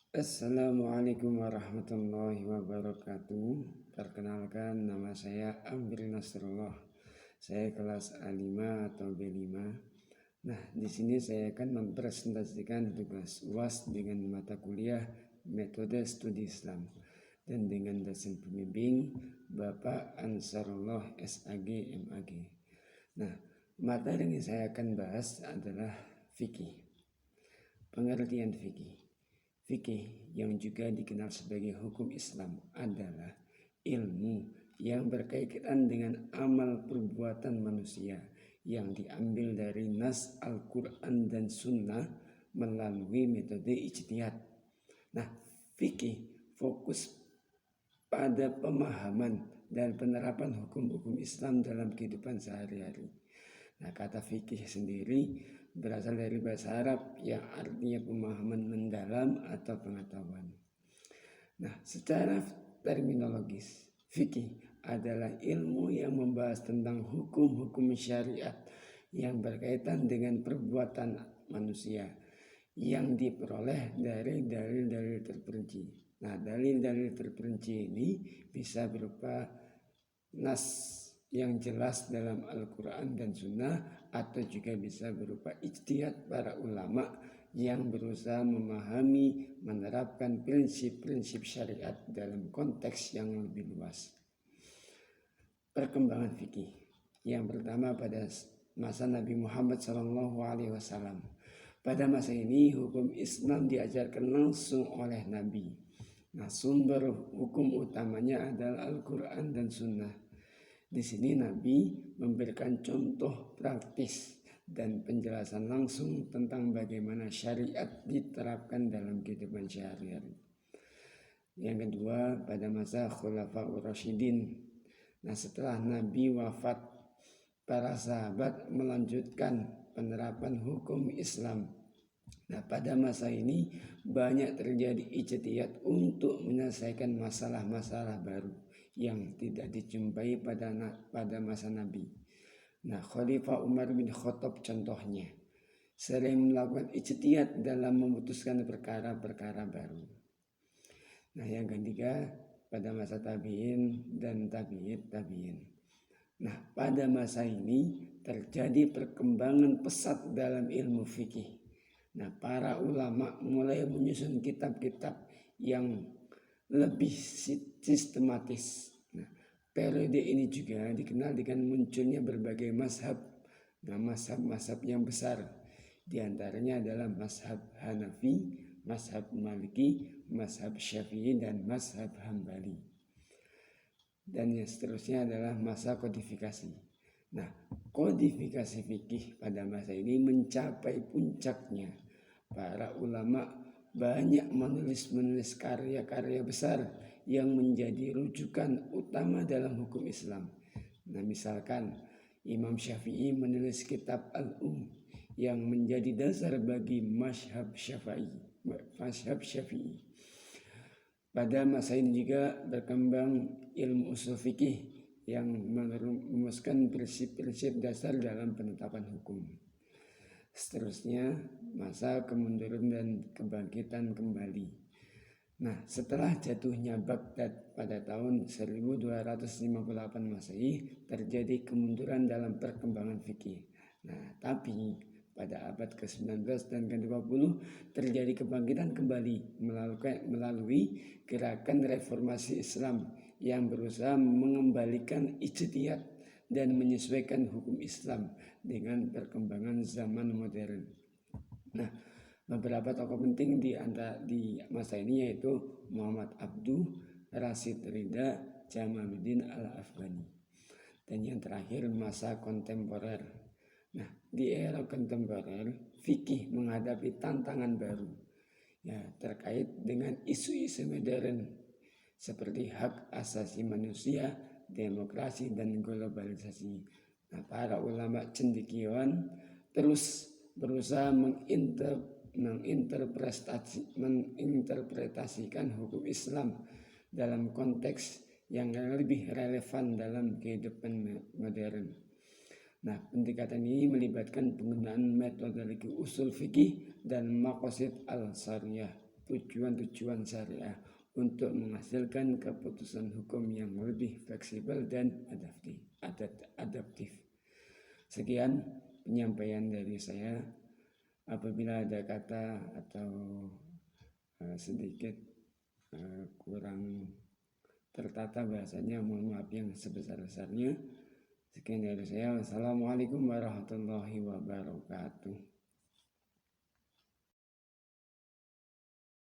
Assalamualaikum warahmatullahi wabarakatuh. Perkenalkan, nama saya Amri Nasrullah. Saya kelas A5 atau B5. Nah, di sini saya akan mempresentasikan tugas UAS dengan mata kuliah Metode Studi Islam dan dengan dosen pembimbing Bapak Ansarullah SAG MAG. Nah, materi yang saya akan bahas adalah fikih. Pengertian fikih. Fikih yang juga dikenal sebagai hukum Islam adalah ilmu yang berkaitan dengan amal perbuatan manusia yang diambil dari nas Al-Quran dan Sunnah melalui metode ijtihad. Nah, fikih fokus pada pemahaman dan penerapan hukum-hukum Islam dalam kehidupan sehari-hari. Nah, kata fikih sendiri berasal dari bahasa Arab yang artinya pemahaman mendalam atau pengetahuan. Nah, secara terminologis, fikih adalah ilmu yang membahas tentang hukum-hukum syariat yang berkaitan dengan perbuatan manusia yang diperoleh dari dalil-dalil terperinci. Nah, dalil-dalil terperinci ini bisa berupa nas yang jelas dalam Al-Quran dan Sunnah, atau juga bisa berupa ijtihad para ulama yang berusaha memahami, menerapkan prinsip-prinsip syariat dalam konteks yang lebih luas. Perkembangan fikih. Yang pertama, pada masa Nabi Muhammad SAW. Pada masa ini hukum Islam diajarkan langsung oleh Nabi. Nah, sumber hukum utamanya adalah Al-Quran dan Sunnah. Di sini Nabi memberikan contoh praktis dan penjelasan langsung tentang bagaimana syariat diterapkan dalam kehidupan sehari-hari. Yang kedua, pada masa Khulafaur Rasyidin. Nah, setelah Nabi wafat, para sahabat melanjutkan penerapan hukum Islam. Nah, pada masa ini banyak terjadi ijtihad untuk menyelesaikan masalah-masalah baru yang tidak dijumpai pada masa Nabi. Nah, Khalifah Umar bin Khattab contohnya sering melakukan ijtihad dalam memutuskan perkara-perkara baru. Nah, yang ketiga, pada masa tabi'in dan tabi'in. Nah, pada masa ini terjadi perkembangan pesat dalam ilmu fikih. Nah, para ulama mulai menyusun kitab-kitab yang lebih sistematis. Nah, periode ini juga dikenal dengan munculnya berbagai mazhab. Nah, mazhab-mazhab yang besar, di antaranya adalah mazhab Hanafi, mazhab Maliki, mazhab Syafi'i, dan mazhab Hambali. Dan yang seterusnya adalah masa kodifikasi. Nah, kodifikasi fikih pada masa ini mencapai puncaknya. Para ulama banyak menulis karya-karya besar yang menjadi rujukan utama dalam hukum Islam. Nah, misalkan Imam Syafi'i menulis kitab Al-Um yang menjadi dasar bagi mazhab Syafi'i. Pada masa ini juga berkembang ilmu usul fikih yang merumuskan prinsip-prinsip dasar dalam penetapan hukum. Seterusnya, masa kemunduran dan kebangkitan kembali. Nah, setelah jatuhnya Baghdad pada tahun 1258 Masehi, terjadi kemunduran dalam perkembangan fikih. Nah, tapi pada abad ke-19 dan ke-20 terjadi kebangkitan kembali melalui gerakan reformasi Islam yang berusaha mengembalikan ijtihad dan menyesuaikan hukum Islam dengan perkembangan zaman modern. Nah, beberapa tokoh penting di masa ini yaitu Muhammad Abduh, Rashid Ridha, Jamaluddin Al-Afghani. Dan yang terakhir, masa kontemporer. Nah, di era kontemporer, fikih menghadapi tantangan baru ya, terkait dengan isu-isu modern seperti hak asasi manusia, demokrasi, dan globalisasi. Nah, para ulama cendekiawan terus berusaha menginterpretasikan hukum Islam dalam konteks yang lebih relevan dalam kehidupan modern. Nah, pendekatan ini melibatkan penggunaan metodologi usul fikih dan maqasid al-syariah tujuan-tujuan syariah untuk menghasilkan keputusan hukum yang lebih fleksibel dan adaptif. Sekian penyampaian dari saya. Apabila ada kata atau sedikit kurang tertata bahasanya, mohon maaf yang sebesar-besarnya. Sekian dari saya. Wassalamualaikum warahmatullahi wabarakatuh.